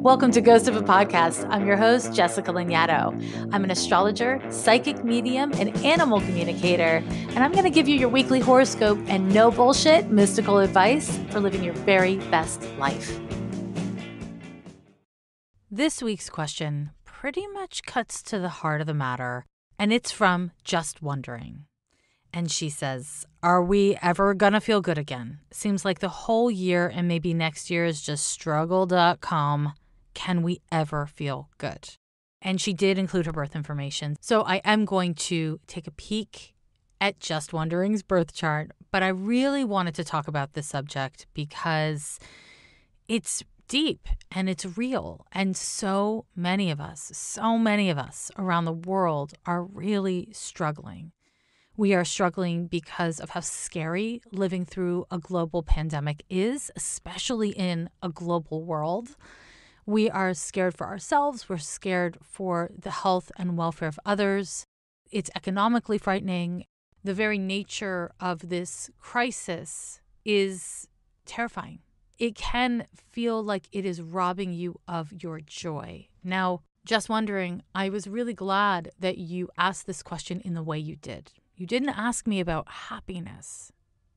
Welcome to Ghost of a Podcast. I'm your host, Jessica Lanyadoo. I'm an astrologer, psychic medium, and animal communicator, and I'm going to give you your weekly horoscope and no bullshit mystical advice for living your very best life. This week's question pretty much cuts to the heart of the matter, and it's from Just Wondering. And she says, are we ever going to feel good again? Seems like the whole year and maybe next year is just struggle.com. Can we ever feel good? And she did include her birth information. So I am going to take a peek at Just Wondering's birth chart. But I really wanted to talk about this subject because it's deep and it's real. And so many of us around the world are really struggling. We are struggling because of how scary living through a global pandemic is, especially in a global world. We are scared for ourselves. We're scared for the health and welfare of others. It's economically frightening. The very nature of this crisis is terrifying. It can feel like it is robbing you of your joy. Now, Just Wondering, I was really glad that you asked this question in the way you did. You didn't ask me about happiness.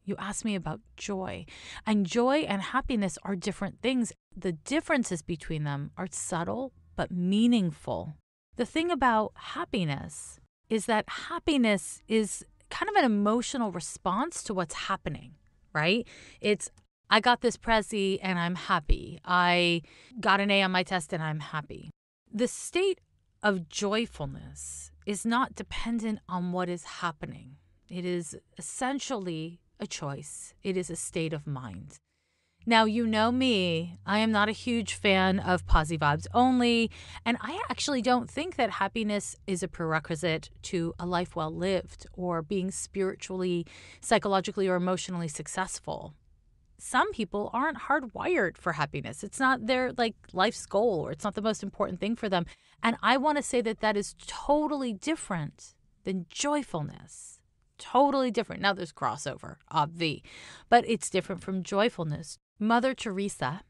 You asked me about joy. And joy and happiness are different things. The differences between them are subtle but meaningful. The thing about happiness is that happiness is kind of an emotional response to what's happening, right? It's, I got this Prezi and I'm happy. I got an A on my test and I'm happy. The state of joyfulness is not dependent on what is happening. It is essentially a choice. It is a state of mind. Now, you know me, I am not a huge fan of posy vibes only, and I actually don't think that happiness is a prerequisite to a life well lived or being spiritually, psychologically, or emotionally successful. Some people aren't hardwired for happiness. It's not their life's goal, or it's not the most important thing for them. And I want to say that that is totally different than joyfulness. Totally different. Now there's crossover, obvi, but it's different from joyfulness. Mother Teresa,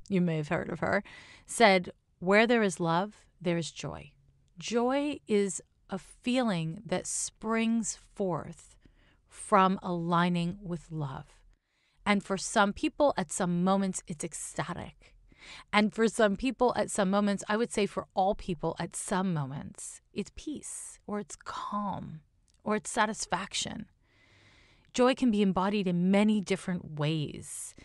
you may have heard of her, said, where there is love, there is joy. Joy is a feeling that springs forth from aligning with love. And for some people, at some moments, it's ecstatic. And for some people, at some moments, I would say for all people, at some moments, it's peace, or it's calm, or it's satisfaction. Joy can be embodied in many different ways,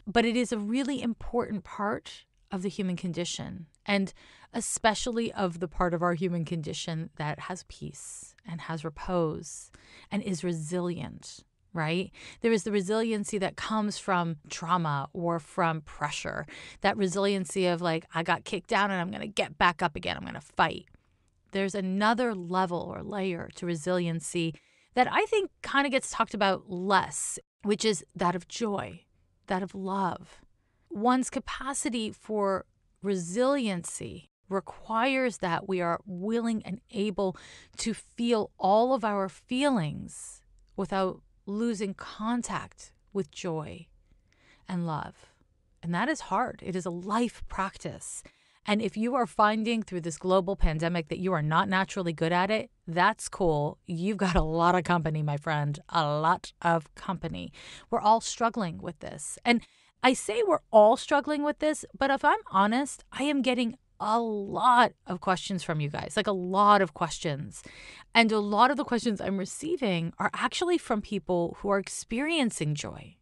but it is a really important part of the human condition, and especially of the part of our human condition that has peace and has repose and is resilient. Right? There is the resiliency that comes from trauma or from pressure. That resiliency of I got kicked down and I'm going to get back up again. I'm going to fight. There's another level or layer to resiliency that I think kind of gets talked about less, which is that of joy, that of love. One's capacity for resiliency requires that we are willing and able to feel all of our feelings without losing contact with joy and love. And that is hard. It is a life practice. And if you are finding through this global pandemic that you are not naturally good at it, that's cool. You've got a lot of company, my friend, a lot of company. We're all struggling with this. And I say we're all struggling with this, but if I'm honest, I am getting a lot of questions from you guys, a lot of questions. And a lot of the questions I'm receiving are actually from people who are experiencing joy.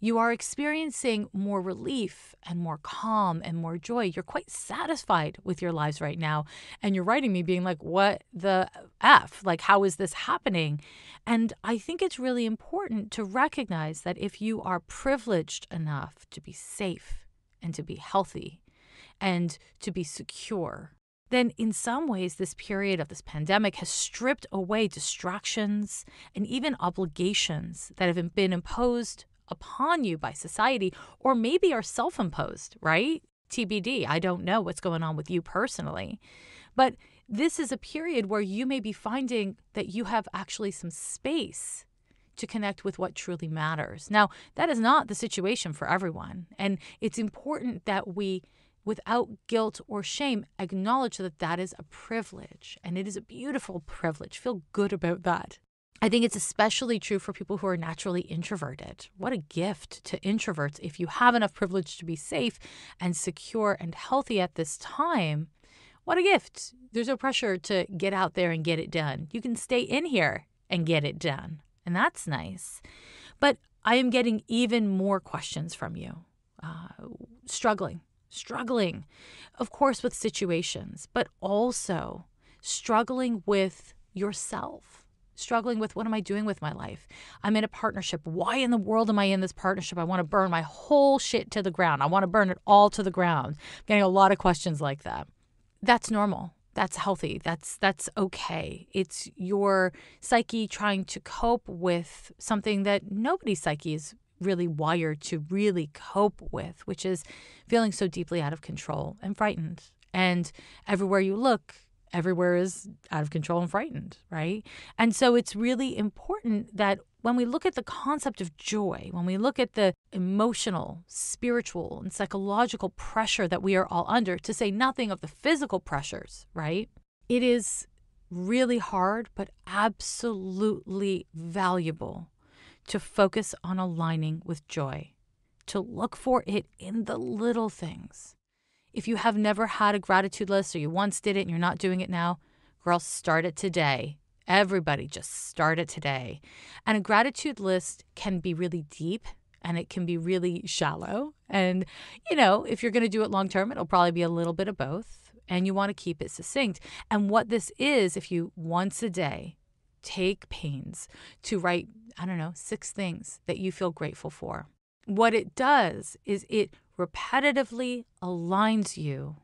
You are experiencing more relief and more calm and more joy. You're quite satisfied with your lives right now. And you're writing me being like, what the F? How is this happening? And I think it's really important to recognize that if you are privileged enough to be safe and to be healthy, and to be secure, then in some ways this period of this pandemic has stripped away distractions and even obligations that have been imposed upon you by society, or maybe are self-imposed, right? TBD, I don't know what's going on with you personally. But this is a period where you may be finding that you have actually some space to connect with what truly matters. Now, that is not the situation for everyone. And it's important that we without guilt or shame, acknowledge that that is a privilege, and it is a beautiful privilege. Feel good about that. I think it's especially true for people who are naturally introverted. What a gift to introverts. If you have enough privilege to be safe and secure and healthy at this time, what a gift. There's no pressure to get out there and get it done. You can stay in here and get it done. And that's nice. But I am getting even more questions from you. Struggling, of course, with situations, but also struggling with yourself. Struggling with, what am I doing with my life? I'm in a partnership. Why in the world am I in this partnership? I want to burn my whole shit to the ground. I want to burn it all to the ground. I'm getting a lot of questions like that. That's normal. That's healthy. That's okay. It's your psyche trying to cope with something that nobody's psyche is really wired to really cope with, which is feeling so deeply out of control and frightened. And everywhere you look, everywhere is out of control and frightened, right? And so it's really important that when we look at the concept of joy, when we look at the emotional, spiritual, and psychological pressure that we are all under, to say nothing of the physical pressures, right? It is really hard, but absolutely valuable to focus on aligning with joy, to look for it in the little things. If you have never had a gratitude list, or you once did it and you're not doing it now, girl, start it today. Everybody just start it today. And a gratitude list can be really deep and it can be really shallow. And, if you're going to do it long term, it'll probably be a little bit of both. And you want to keep it succinct. And what this is, if you once a day take pains to write, 6 things that you feel grateful for. What it does is it repetitively aligns you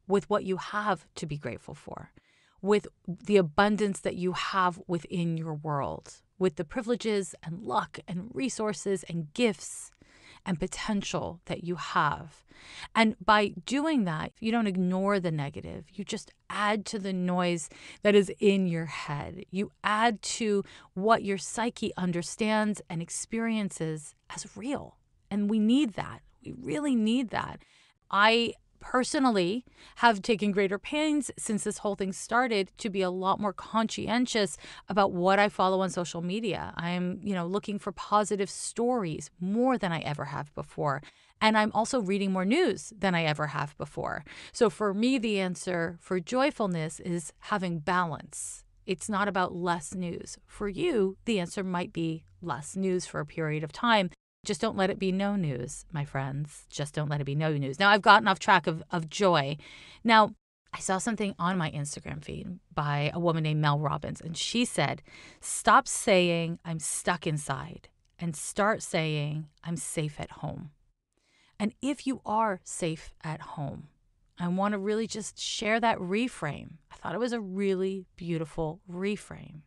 with what you have to be grateful for, with the abundance that you have within your world, with the privileges and luck and resources and gifts and potential that you have. And by doing that, you don't ignore the negative. You just add to the noise that is in your head. You add to what your psyche understands and experiences as real. And we need that. We really need that. I personally have taken greater pains since this whole thing started to be a lot more conscientious about what I follow on social media. I'm, looking for positive stories more than I ever have before. And I'm also reading more news than I ever have before. So for me, the answer for joyfulness is having balance. It's not about less news. For you, the answer might be less news for a period of time. Just don't let it be no news, my friends. Just don't let it be no news. Now, I've gotten off track of joy. Now, I saw something on my Instagram feed by a woman named Mel Robbins, and she said, stop saying I'm stuck inside and start saying I'm safe at home. And if you are safe at home, I want to really just share that reframe. I thought it was a really beautiful reframe.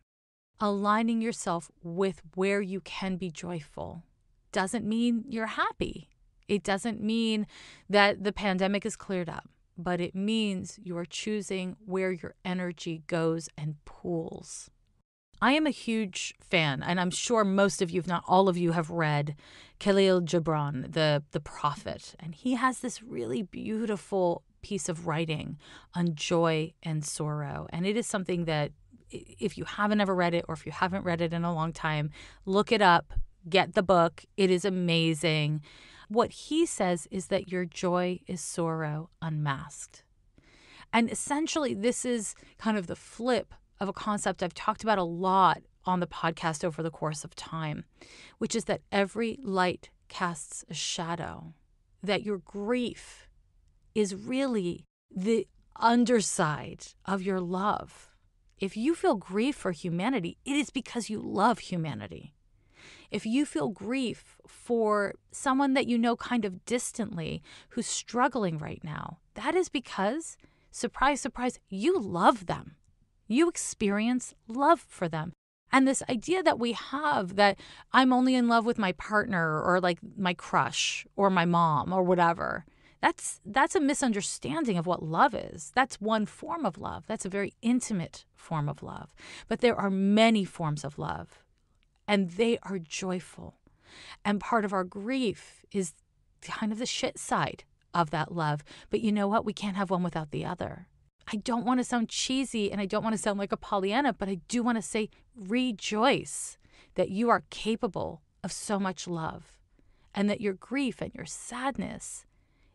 Aligning yourself with where you can be joyful doesn't mean you're happy. It doesn't mean that the pandemic is cleared up, but it means you are choosing where your energy goes and pools. I am a huge fan, and I'm sure most of you, if not all of you, have read Khalil Gibran, the prophet. And he has this really beautiful piece of writing on joy and sorrow. And it is something that if you haven't ever read it, or if you haven't read it in a long time, look it up. Get the book. It is amazing. What he says is that your joy is sorrow unmasked. And essentially, this is kind of the flip of a concept I've talked about a lot on the podcast over the course of time, which is that every light casts a shadow, that your grief is really the underside of your love. If you feel grief for humanity, it is because you love humanity. If you feel grief for someone that you know kind of distantly who's struggling right now, that is because, surprise, surprise, you love them. You experience love for them. And this idea that we have that I'm only in love with my partner or like my crush or my mom or whatever, that's a misunderstanding of what love is. That's one form of love. That's a very intimate form of love. But there are many forms of love. And they are joyful. And part of our grief is kind of the shit side of that love. But you know what? We can't have one without the other. I don't want to sound cheesy and I don't want to sound like a Pollyanna, but I do want to say rejoice that you are capable of so much love and that your grief and your sadness,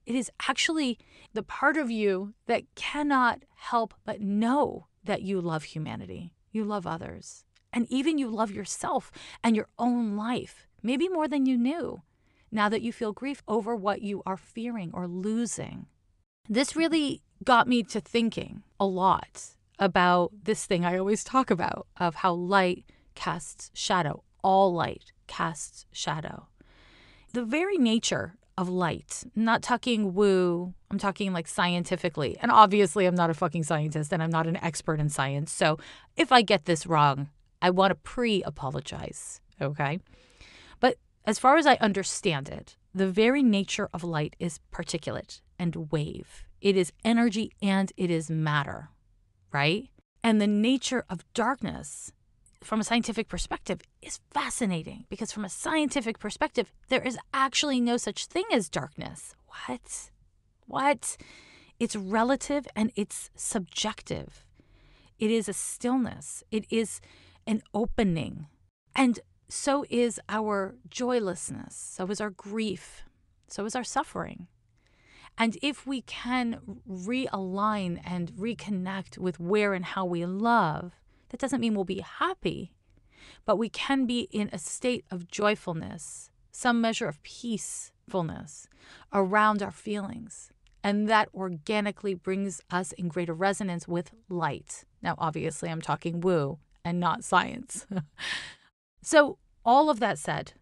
it is actually the part of you that cannot help but know that you love humanity, you love others, and even you love yourself and your own life, maybe more than you knew, now that you feel grief over what you are fearing or losing. This really got me to thinking a lot about this thing I always talk about of how light casts shadow. All light casts shadow. The very nature of light, I'm not talking woo, I'm talking like scientifically. And obviously I'm not a fucking scientist and I'm not an expert in science. So if I get this wrong, I want to pre-apologize, okay? But as far as I understand it, the very nature of light is particulate and wave. It is energy and it is matter, right? And the nature of darkness, from a scientific perspective, is fascinating because from a scientific perspective, there is actually no such thing as darkness. What? It's relative and it's subjective. It is a stillness. It is an opening. And so is our joylessness. So is our grief. So is our suffering. And if we can realign and reconnect with where and how we love, that doesn't mean we'll be happy, but we can be in a state of joyfulness, some measure of peacefulness around our feelings. And that organically brings us in greater resonance with light. Now, obviously, I'm talking woo and not science. So all of that said,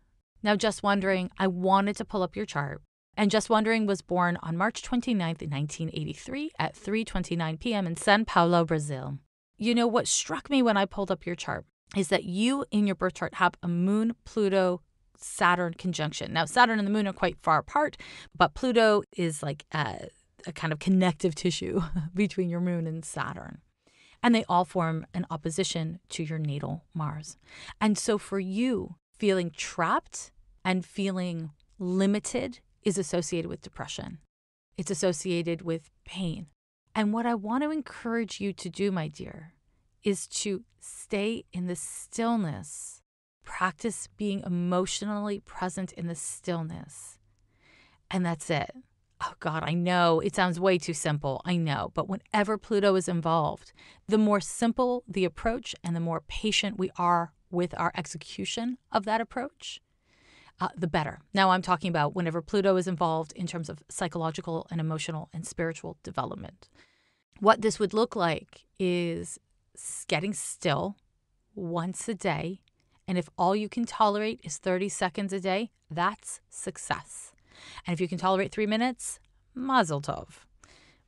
now Just Wondering, I wanted to pull up your chart. And Just Wondering was born on March 29th, 1983 at 3:29 p.m. in São Paulo, Brazil. You know, what struck me when I pulled up your chart is that you in your birth chart have a Moon, Pluto, Saturn conjunction. Now, Saturn and the Moon are quite far apart, but Pluto is like a kind of connective tissue between your Moon and Saturn. And they all form an opposition to your natal Mars. And so for you, feeling trapped and feeling limited is associated with depression. It's associated with pain. And what I want to encourage you to do, my dear, is to stay in the stillness. Practice being emotionally present in the stillness. And that's it. Oh God, I know it sounds way too simple. I know. But whenever Pluto is involved, the more simple the approach and the more patient we are with our execution of that approach, the better. Now I'm talking about whenever Pluto is involved in terms of psychological and emotional and spiritual development. What this would look like is getting still once a day. And if all you can tolerate is 30 seconds a day, that's success. And if you can tolerate 3 minutes, mazel tov.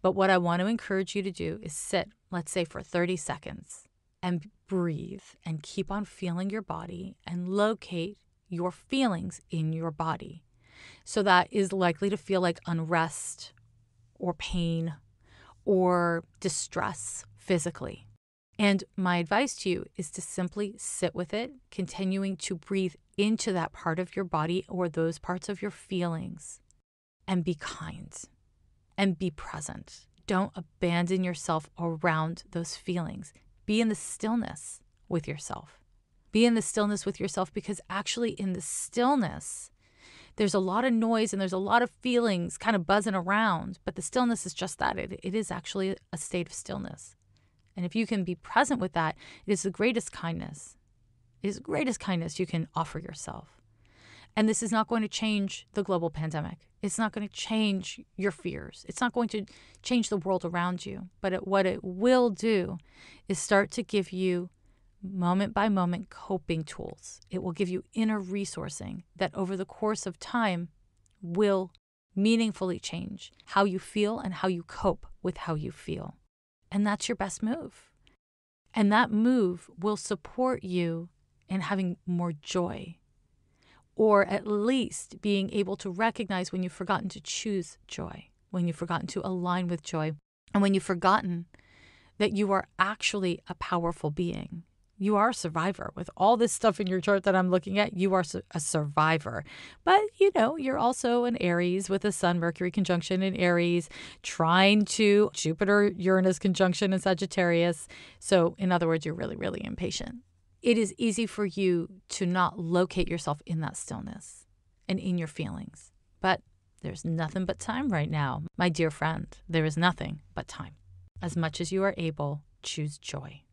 But what I want to encourage you to do is sit, let's say for 30 seconds and breathe and keep on feeling your body and locate your feelings in your body. So that is likely to feel like unrest or pain or distress physically. And my advice to you is to simply sit with it, continuing to breathe into that part of your body or those parts of your feelings, and be kind and be present. Don't abandon yourself around those feelings. Be in the stillness with yourself. Be in the stillness with yourself because actually in the stillness, there's a lot of noise and there's a lot of feelings kind of buzzing around, but the stillness is just that. It is actually a state of stillness. And if you can be present with that, it is the greatest kindness. It is the greatest kindness you can offer yourself. And this is not going to change the global pandemic. It's not going to change your fears. It's not going to change the world around you. But what it will do is start to give you moment by moment coping tools. It will give you inner resourcing that over the course of time will meaningfully change how you feel and how you cope with how you feel. And that's your best move. And that move will support you in having more joy, or at least being able to recognize when you've forgotten to choose joy, when you've forgotten to align with joy, and when you've forgotten that you are actually a powerful being You are a survivor. With all this stuff in your chart that I'm looking at, you are a survivor. But, you're also an Aries with a Sun Mercury conjunction in Aries, trying to Jupiter Uranus conjunction in Sagittarius. So, in other words, you're really, really impatient. It is easy for you to not locate yourself in that stillness and in your feelings. But there's nothing but time right now, my dear friend. There is nothing but time. As much as you are able, choose joy.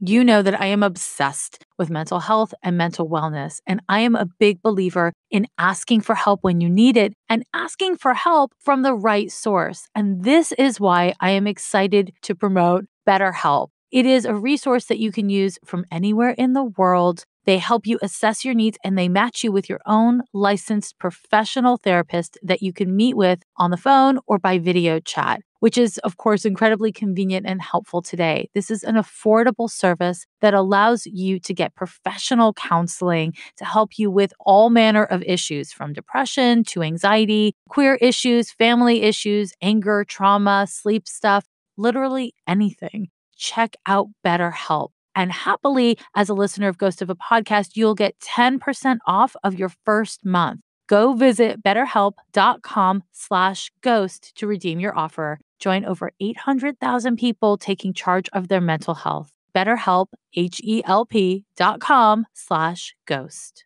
You know that I am obsessed with mental health and mental wellness, and I am a big believer in asking for help when you need it and asking for help from the right source. And this is why I am excited to promote BetterHelp. It is a resource that you can use from anywhere in the world. They help you assess your needs and they match you with your own licensed professional therapist that you can meet with on the phone or by video chat, which is, of course, incredibly convenient and helpful today. This is an affordable service that allows you to get professional counseling to help you with all manner of issues, from depression to anxiety, queer issues, family issues, anger, trauma, sleep stuff, literally anything. Check out BetterHelp. And happily, as a listener of Ghost of a Podcast, you'll get 10% off of your first month. Go visit betterhelp.com/ghost to redeem your offer. Join over 800,000 people taking charge of their mental health. BetterHelp, HELP.com/ghost.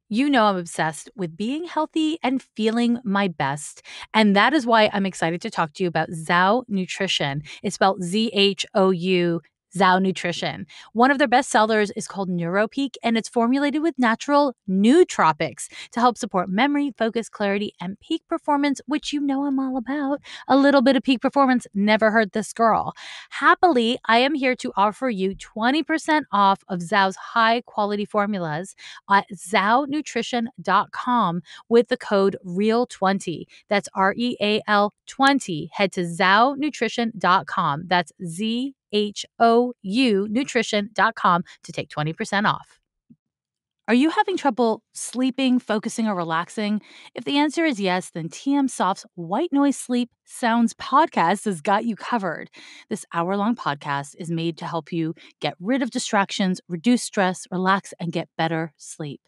You know I'm obsessed with being healthy and feeling my best. And that is why I'm excited to talk to you about Zhou Nutrition. It's spelled ZHOU. Zhou Nutrition. One of their best sellers is called NeuroPeak, and it's formulated with natural nootropics to help support memory, focus, clarity, and peak performance, which you know I'm all about. A little bit of peak performance never hurt this girl. Happily, I am here to offer you 20% off of Zhou's high-quality formulas at zhounutrition.com with the code REAL20. That's REAL 20. Head to zhounutrition.com. That's ZHOU nutrition.com to take 20% off. Are you having trouble sleeping, focusing, or relaxing? If the answer is yes, then TM Soft's White Noise Sleep Sounds podcast has got you covered. This hour-long podcast is made to help you get rid of distractions, reduce stress, relax, and get better sleep.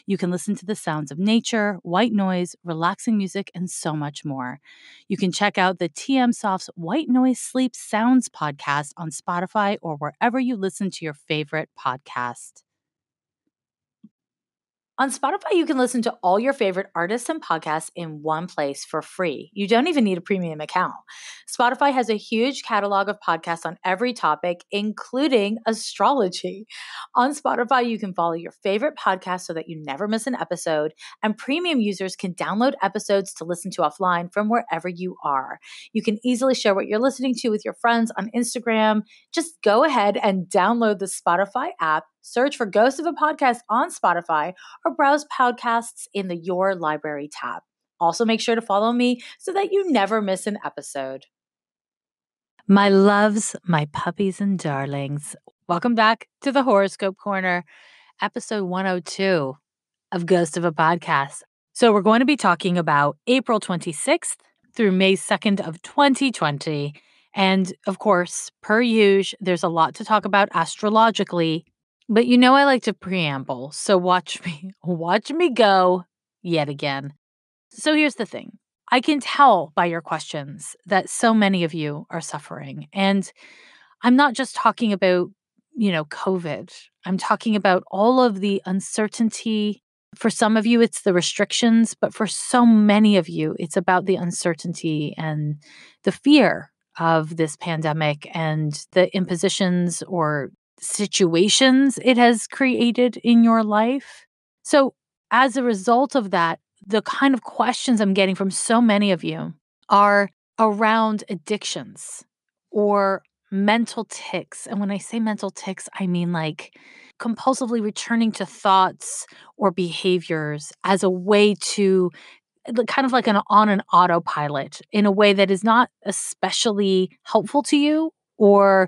You can listen to the sounds of nature, white noise, relaxing music, and so much more. You can check out the TM Soft's White Noise Sleep Sounds podcast on Spotify or wherever you listen to your favorite podcast. On Spotify, you can listen to all your favorite artists and podcasts in one place for free. You don't even need a premium account. Spotify has a huge catalog of podcasts on every topic, including astrology. On Spotify, you can follow your favorite podcast so that you never miss an episode, and premium users can download episodes to listen to offline from wherever you are. You can easily share what you're listening to with your friends on Instagram. Just go ahead and download the Spotify app, search for Ghost of a Podcast on Spotify, or browse podcasts in the Your Library tab. Also, make sure to follow me so that you never miss an episode. My loves, my puppies and darlings, welcome back to the Horoscope Corner, episode 102 of Ghost of a Podcast. So we're going to be talking about April 26th through May 2nd of 2020. And of course, per usual, there's a lot to talk about astrologically. But I like to preamble, so watch me go yet again. So here's the thing. I can tell by your questions that so many of you are suffering. And I'm not just talking about, COVID. I'm talking about all of the uncertainty. For some of you, it's the restrictions, but for so many of you, it's about the uncertainty and the fear of this pandemic and the impositions or situations it has created in your life. So as a result of that, the kind of questions I'm getting from so many of you are around addictions or mental tics. And when I say mental tics, I mean like compulsively returning to thoughts or behaviors as a way to kind of like on an autopilot in a way that is not especially helpful to you or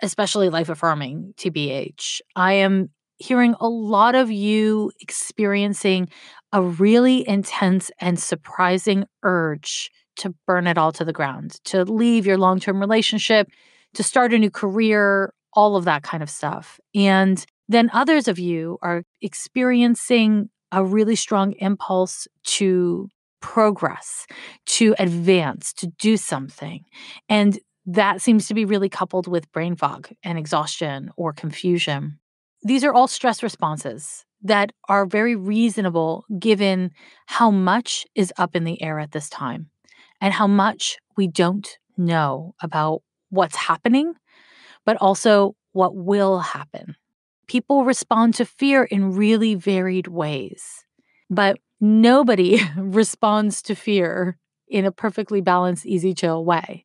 especially life affirming, TBH. I am hearing a lot of you experiencing a really intense and surprising urge to burn it all to the ground, to leave your long-term relationship, to start a new career, all of that kind of stuff. And then others of you are experiencing a really strong impulse to progress, to advance, to do something. And that seems to be really coupled with brain fog and exhaustion or confusion. These are all stress responses that are very reasonable given how much is up in the air at this time and how much we don't know about what's happening, but also what will happen. People respond to fear in really varied ways, but nobody responds to fear in a perfectly balanced, easy, chill way,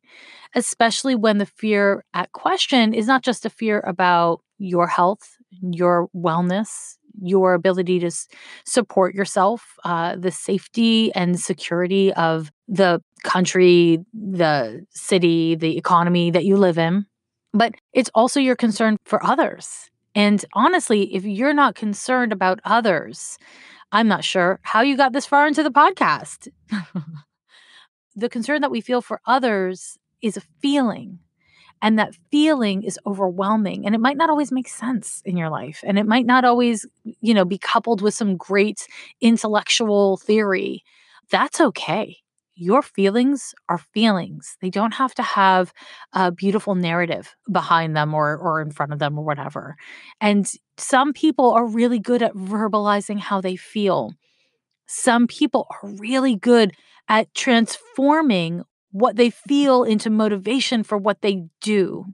especially when the fear at question is not just a fear about your health, your wellness, your ability to support yourself, the safety and security of the country, the city, the economy that you live in. But it's also your concern for others. And honestly, if you're not concerned about others, I'm not sure how you got this far into the podcast. The concern that we feel for others is a feeling. And that feeling is overwhelming. And it might not always make sense in your life. And it might not always, be coupled with some great intellectual theory. That's okay. Your feelings are feelings. They don't have to have a beautiful narrative behind them or in front of them or whatever. And some people are really good at verbalizing how they feel. Some people are really good at transforming what they feel into motivation for what they do.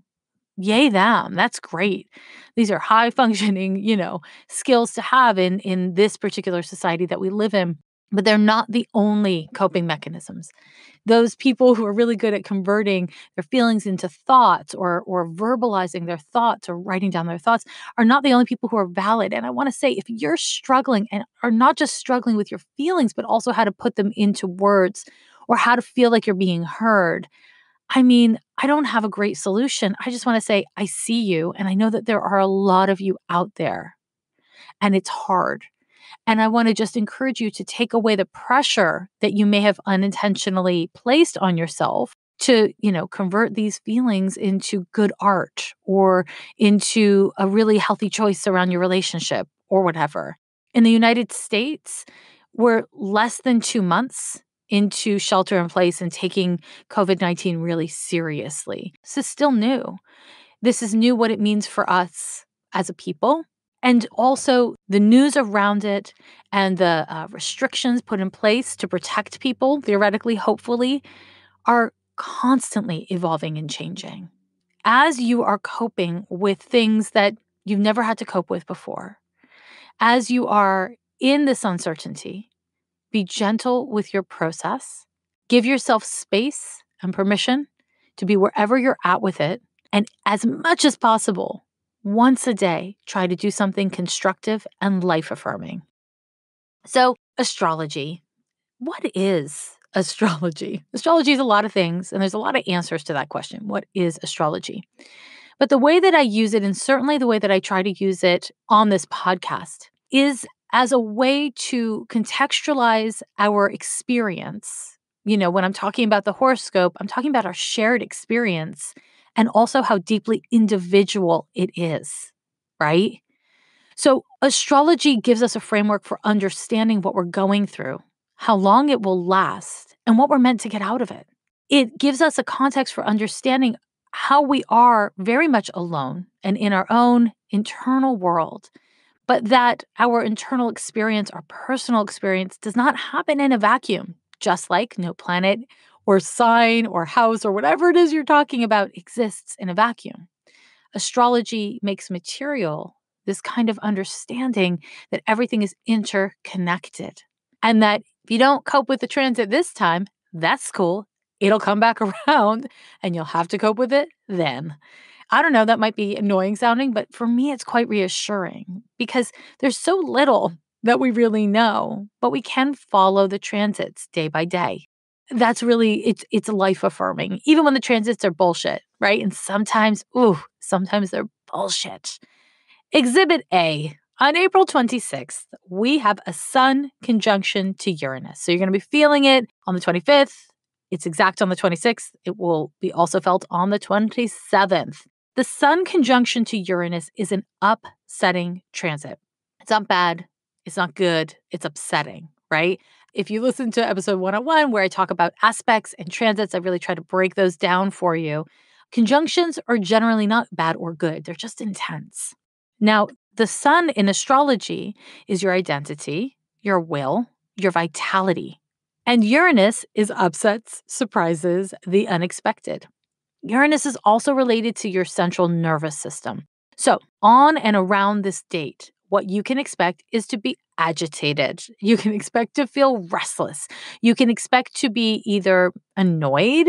Yay them. That's great. These are high functioning, skills to have in this particular society that we live in, but they're not the only coping mechanisms. Those people who are really good at converting their feelings into thoughts or verbalizing their thoughts or writing down their thoughts are not the only people who are valid. And I want to say, if you're struggling and are not just struggling with your feelings, but also how to put them into words or how to feel like you're being heard, I don't have a great solution. I just want to say, I see you. And I know that there are a lot of you out there and it's hard. And I want to just encourage you to take away the pressure that you may have unintentionally placed on yourself to, convert these feelings into good art or into a really healthy choice around your relationship or whatever. In the United States, we're less than 2 months into shelter in place and taking COVID-19 really seriously. This is still new. This is new what it means for us as a people. And also the news around it and the restrictions put in place to protect people, theoretically, hopefully, are constantly evolving and changing. As you are coping with things that you've never had to cope with before, as you are in this uncertainty, be gentle with your process. Give yourself space and permission to be wherever you're at with it. And as much as possible, once a day, try to do something constructive and life-affirming. So, astrology. What is astrology? Astrology is a lot of things, and there's a lot of answers to that question. What is astrology? But the way that I use it, and certainly the way that I try to use it on this podcast, is as a way to contextualize our experience. When I'm talking about the horoscope, I'm talking about our shared experience and also how deeply individual it is, right? So astrology gives us a framework for understanding what we're going through, how long it will last, and what we're meant to get out of it. It gives us a context for understanding how we are very much alone and in our own internal world, but that our internal experience, our personal experience, does not happen in a vacuum, just like no planet or sign or house or whatever it is you're talking about exists in a vacuum. Astrology makes material this kind of understanding that everything is interconnected and that if you don't cope with the transit this time, that's cool. It'll come back around and you'll have to cope with it then. I don't know, that might be annoying sounding, but for me, it's quite reassuring because there's so little that we really know, but we can follow the transits day by day. That's really, it's life affirming, even when the transits are bullshit, right? And sometimes they're bullshit. Exhibit A. On April 26th, we have a Sun conjunction to Uranus. So you're going to be feeling it on the 25th. It's exact on the 26th. It will be also felt on the 27th. The Sun conjunction to Uranus is an upsetting transit. It's not bad. It's not good. It's upsetting, right? If you listen to episode 101, where I talk about aspects and transits, I really try to break those down for you. Conjunctions are generally not bad or good. They're just intense. Now, the Sun in astrology is your identity, your will, your vitality. And Uranus is upsets, surprises, the unexpected. Uranus is also related to your central nervous system. So, on and around this date, what you can expect is to be agitated. You can expect to feel restless. You can expect to be either annoyed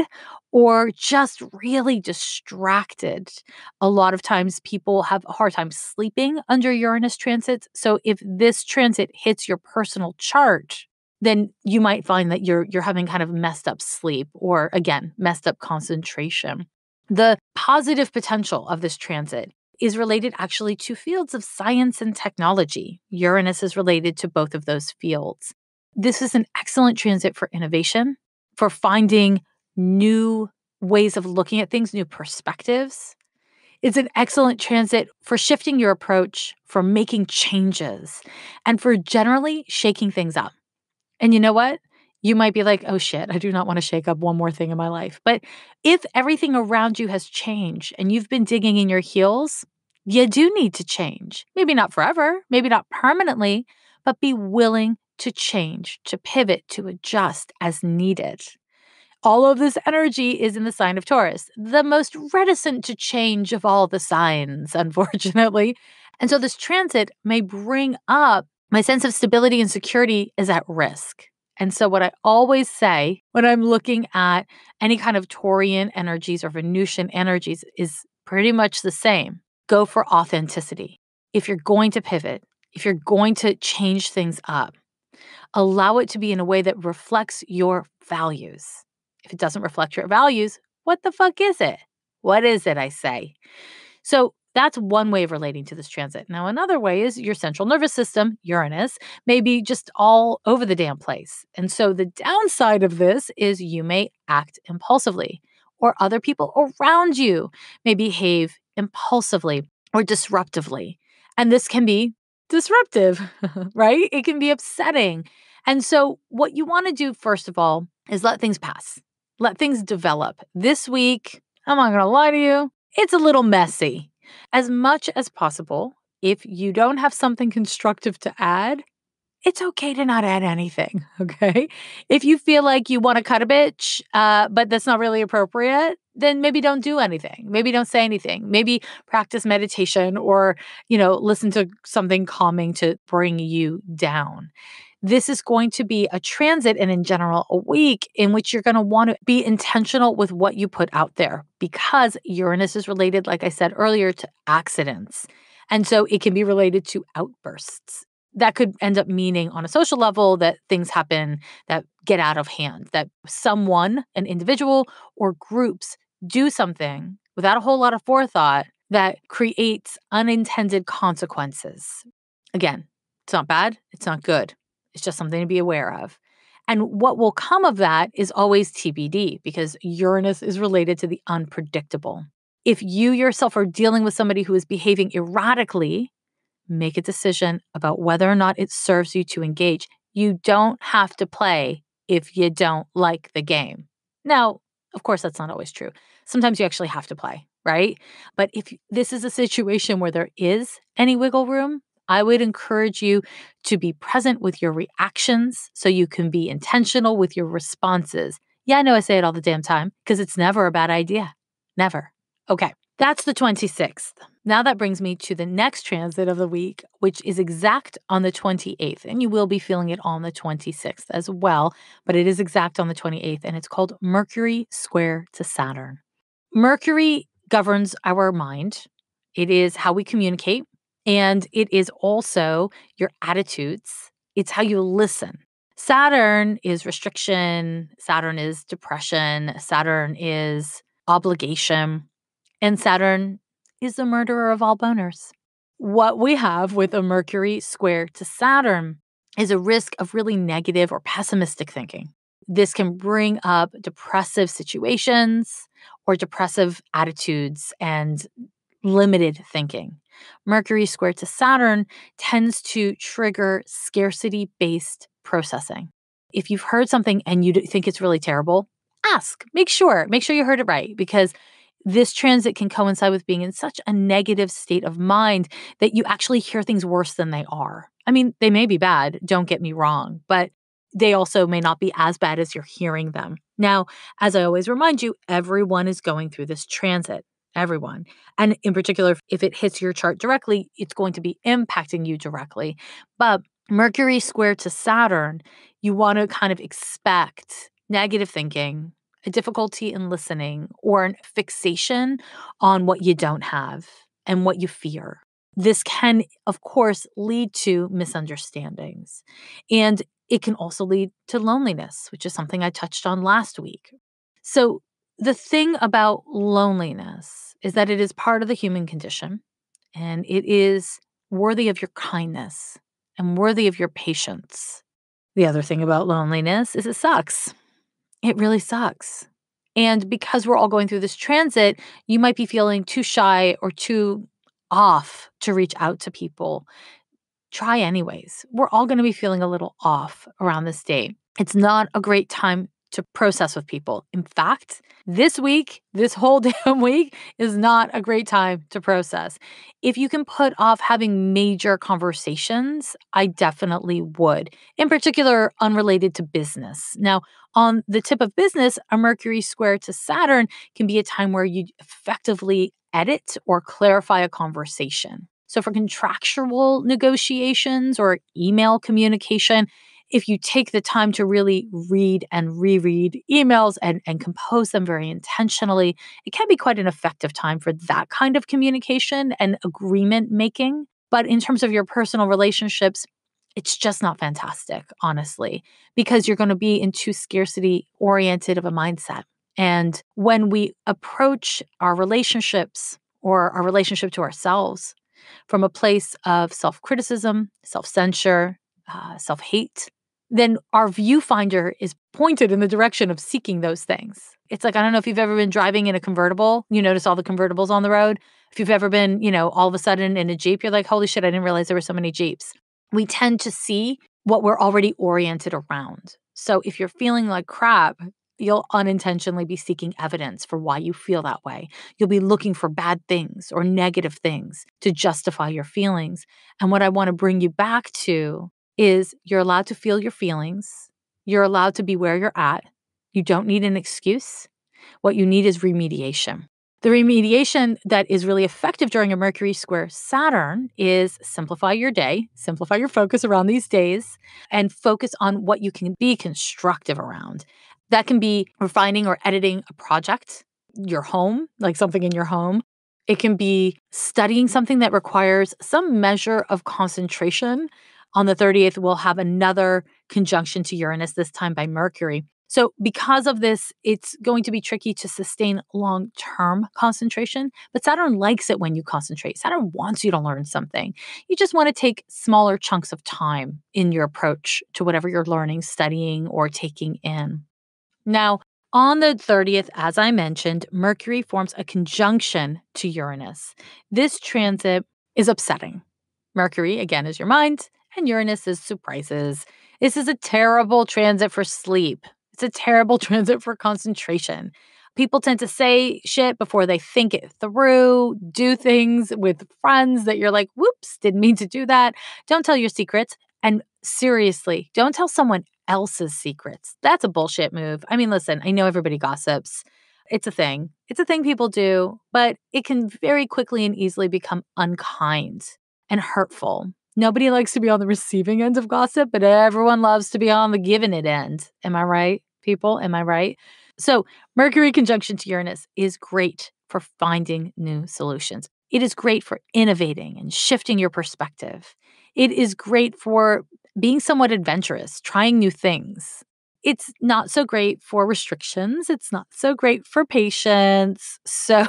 or just really distracted. A lot of times people have a hard time sleeping under Uranus transits. So if this transit hits your personal chart, then you might find that you're having kind of messed up sleep or, again, messed up concentration. The positive potential of this transit is related actually to fields of science and technology. Uranus is related to both of those fields. This is an excellent transit for innovation, for finding new ways of looking at things, new perspectives. It's an excellent transit for shifting your approach, for making changes, and for generally shaking things up. And you know what? You might be like, oh shit, I do not want to shake up one more thing in my life. But if everything around you has changed and you've been digging in your heels, you do need to change. Maybe not forever, maybe not permanently, but be willing to change, to pivot, to adjust as needed. All of this energy is in the sign of Taurus, the most reticent to change of all the signs, unfortunately. And so this transit may bring up my sense of stability and security is at risk. And so what I always say when I'm looking at any kind of Taurian energies or Venusian energies is pretty much the same. Go for authenticity. If you're going to pivot, if you're going to change things up, allow it to be in a way that reflects your values. If it doesn't reflect your values, what the fuck is it? What is it, I say? So that's one way of relating to this transit. Now, another way is your central nervous system, Uranus, may be just all over the damn place. And so the downside of this is you may act impulsively, or other people around you may behave impulsively or disruptively. And this can be disruptive, right? It can be upsetting. And so what you want to do, first of all, is let things pass. Let things develop. This week, I'm not going to lie to you, it's a little messy. As much as possible, if you don't have something constructive to add, it's okay to not add anything, okay? If you feel like you want to cut a bitch, but that's not really appropriate, then maybe don't do anything. Maybe don't say anything. Maybe practice meditation or, listen to something calming to bring you down. This is going to be a transit and in general a week in which you're going to want to be intentional with what you put out there because Uranus is related, like I said earlier, to accidents. And so it can be related to outbursts. That could end up meaning on a social level that things happen that get out of hand, that someone, an individual or groups do something without a whole lot of forethought that creates unintended consequences. Again, it's not bad. It's not good. It's just something to be aware of. And what will come of that is always TBD because Uranus is related to the unpredictable. If you yourself are dealing with somebody who is behaving erratically, make a decision about whether or not it serves you to engage. You don't have to play if you don't like the game. Now, of course, that's not always true. Sometimes you actually have to play, right? But if this is a situation where there is any wiggle room, I would encourage you to be present with your reactions so you can be intentional with your responses. Yeah, I know I say it all the damn time because it's never a bad idea. Never. Okay, that's the 26th. Now that brings me to the next transit of the week, which is exact on the 28th. And you will be feeling it on the 26th as well, but it is exact on the 28th. And it's called Mercury square to Saturn. Mercury governs our mind. It is how we communicate. And it is also your attitudes. It's how you listen. Saturn is restriction. Saturn is depression. Saturn is obligation. And Saturn is the murderer of all boners. What we have with a Mercury square to Saturn is a risk of really negative or pessimistic thinking. This can bring up depressive situations or depressive attitudes and limited thinking. Mercury square to Saturn tends to trigger scarcity-based processing. If you've heard something and you think it's really terrible, ask. Make sure you heard it right, because this transit can coincide with being in such a negative state of mind that you actually hear things worse than they are. I mean, they may be bad, don't get me wrong, but they also may not be as bad as you're hearing them. Now, as I always remind you, everyone is going through this transit. Everyone. And in particular, if it hits your chart directly, it's going to be impacting you directly. But Mercury square to Saturn, you want to kind of expect negative thinking, a difficulty in listening, or a fixation on what you don't have and what you fear. This can, of course, lead to misunderstandings. And it can also lead to loneliness, which is something I touched on last week. So, the thing about loneliness is that it is part of the human condition, and it is worthy of your kindness and worthy of your patience. The other thing about loneliness is it sucks. It really sucks. And because we're all going through this transit, you might be feeling too shy or too off to reach out to people. Try anyways. We're all going to be feeling a little off around this date. It's not a great time to process with people. In fact, this week, this whole damn week is not a great time to process. If you can put off having major conversations, I definitely would, in particular, unrelated to business. Now, on the tip of business, a Mercury square to Saturn can be a time where you effectively edit or clarify a conversation. So for contractual negotiations or email communication, if you take the time to really read and reread emails and compose them very intentionally, it can be quite an effective time for that kind of communication and agreement making. But in terms of your personal relationships, it's just not fantastic, honestly, because you're going to be in too scarcity oriented of a mindset. And when we approach our relationships or our relationship to ourselves from a place of self-criticism, self-censure, self-hate, then our viewfinder is pointed in the direction of seeking those things. It's like, I don't know if you've ever been driving in a convertible, you notice all the convertibles on the road. If you've ever been, all of a sudden in a Jeep, you're like, holy shit, I didn't realize there were so many Jeeps. We tend to see what we're already oriented around. So if you're feeling like crap, you'll unintentionally be seeking evidence for why you feel that way. You'll be looking for bad things or negative things to justify your feelings. And what I want to bring you back to is you're allowed to feel your feelings. You're allowed to be where you're at. You don't need an excuse. What you need is remediation. The remediation that is really effective during a Mercury square Saturn is simplify your day, simplify your focus around these days, and focus on what you can be constructive around. That can be refining or editing a project, your home, like something in your home. It can be studying something that requires some measure of concentration. On the 30th, we'll have another conjunction to Uranus, this time by Mercury. So because of this, it's going to be tricky to sustain long-term concentration, but Saturn likes it when you concentrate. Saturn wants you to learn something. You just want to take smaller chunks of time in your approach to whatever you're learning, studying, or taking in. Now, on the 30th, as I mentioned, Mercury forms a conjunction to Uranus. This transit is upsetting. Mercury, again, is your mind, and Uranus is surprises. This is a terrible transit for sleep. It's a terrible transit for concentration. People tend to say shit before they think it through, do things with friends that you're like, whoops, didn't mean to do that. Don't tell your secrets. And seriously, don't tell someone else's secrets. That's a bullshit move. I mean, listen, I know everybody gossips. It's a thing. It's a thing people do, but it can very quickly and easily become unkind and hurtful. Nobody likes to be on the receiving end of gossip, but everyone loves to be on the giving it end. Am I right, people? Am I right? So Mercury conjunction to Uranus is great for finding new solutions. It is great for innovating and shifting your perspective. It is great for being somewhat adventurous, trying new things. It's not so great for restrictions. It's not so great for patience. So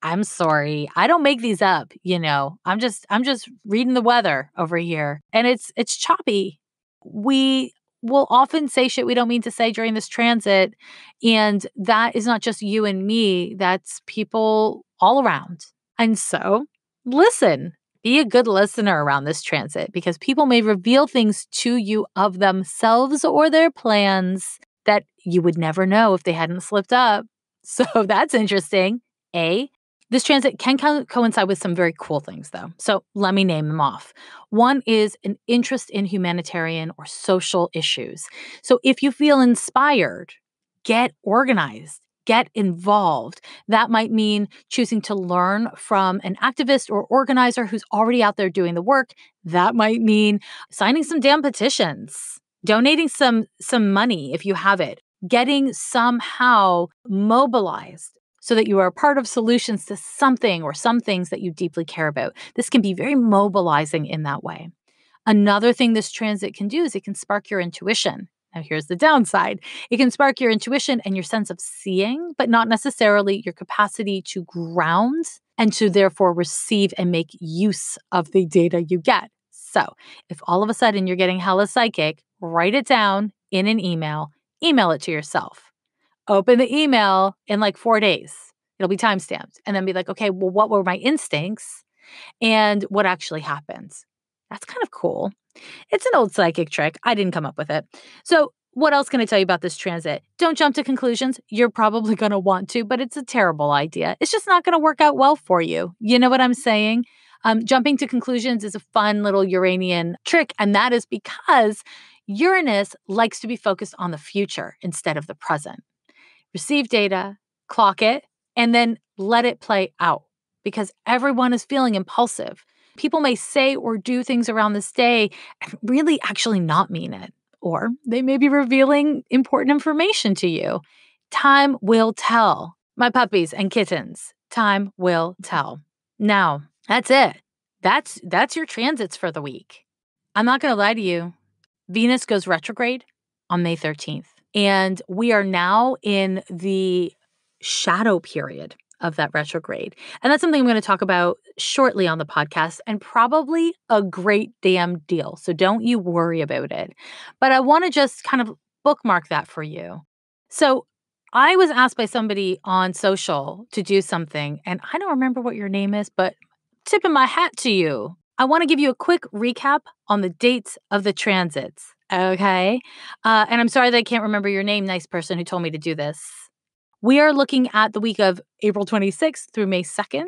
I'm sorry. I don't make these up, I'm just reading the weather over here. And it's choppy. We will often say shit we don't mean to say during this transit. And that is not just you and me, that's people all around. And so listen, be a good listener around this transit because people may reveal things to you of themselves or their plans that you would never know if they hadn't slipped up. So that's interesting. This transit can coincide with some very cool things, though. So let me name them off. One is an interest in humanitarian or social issues. So if you feel inspired, get organized, get involved. That might mean choosing to learn from an activist or organizer who's already out there doing the work. That might mean signing some damn petitions, donating some money if you have it, getting somehow mobilized so that you are a part of solutions to something or some things that you deeply care about. This can be very mobilizing in that way. Another thing this transit can do is it can spark your intuition. Now, here's the downside. It can spark your intuition and your sense of seeing, but not necessarily your capacity to ground and to therefore receive and make use of the data you get. So if all of a sudden you're getting hella psychic, write it down in an email it to yourself. Open the email in like 4 days. It'll be timestamped. And then be like, okay, well, what were my instincts and what actually happened? That's kind of cool. It's an old psychic trick. I didn't come up with it. So what else can I tell you about this transit? Don't jump to conclusions. You're probably going to want to, but it's a terrible idea. It's just not going to work out well for you. You know what I'm saying? Jumping to conclusions is a fun little Uranian trick, and that is because Uranus likes to be focused on the future instead of the present. Receive data, clock it, and then let it play out because everyone is feeling impulsive. People may say or do things around this day and really actually not mean it, or they may be revealing important information to you. Time will tell. My puppies and kittens, time will tell. Now, that's it. That's your transits for the week. I'm not going to lie to you. Venus goes retrograde on May 13th. And we are now in the shadow period of that retrograde. And that's something I'm going to talk about shortly on the podcast and probably a great damn deal. So don't you worry about it. But I want to just kind of bookmark that for you. So I was asked by somebody on social to do something, and I don't remember what your name is, but tipping my hat to you. I want to give you a quick recap on the dates of the transits. Okay. And I'm sorry that I can't remember your name, nice person who told me to do this. We are looking at the week of April 26th through May 2nd.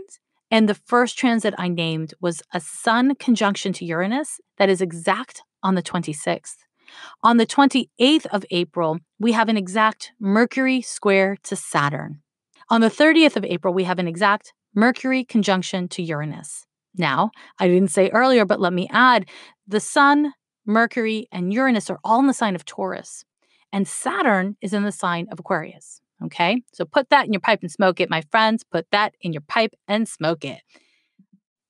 And the first transit I named was a Sun conjunction to Uranus that is exact on the 26th. On the 28th of April, we have an exact Mercury square to Saturn. On the 30th of April, we have an exact Mercury conjunction to Uranus. Now, I didn't say earlier, but let me add, the Sun, Mercury, and Uranus are all in the sign of Taurus, and Saturn is in the sign of Aquarius. Okay, so put that in your pipe and smoke it, my friends. Put that in your pipe and smoke it.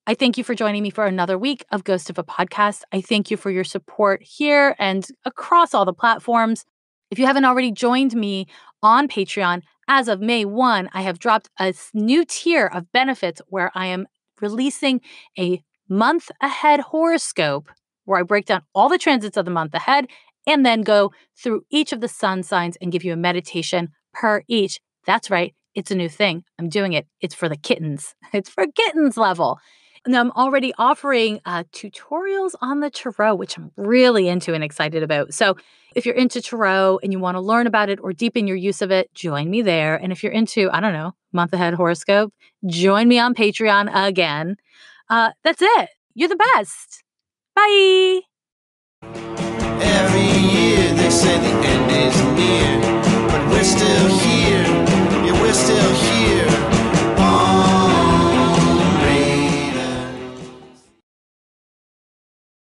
I thank you for joining me for another week of Ghost of a Podcast. I thank you for your support here and across all the platforms. If you haven't already joined me on Patreon, as of May 1, I have dropped a new tier of benefits where I am releasing a month ahead horoscope where I break down all the transits of the month ahead and then go through each of the sun signs and give you a meditation per each. That's right. It's a new thing. I'm doing it. It's for the kittens. It's for kittens level. Now, I'm already offering tutorials on the tarot, which I'm really into and excited about. So if you're into tarot and you want to learn about it or deepen your use of it, join me there. And if you're into, I don't know, month ahead horoscope, join me on Patreon again. That's it. You're the best. Bye. Every year they say the end is near, but we're still here.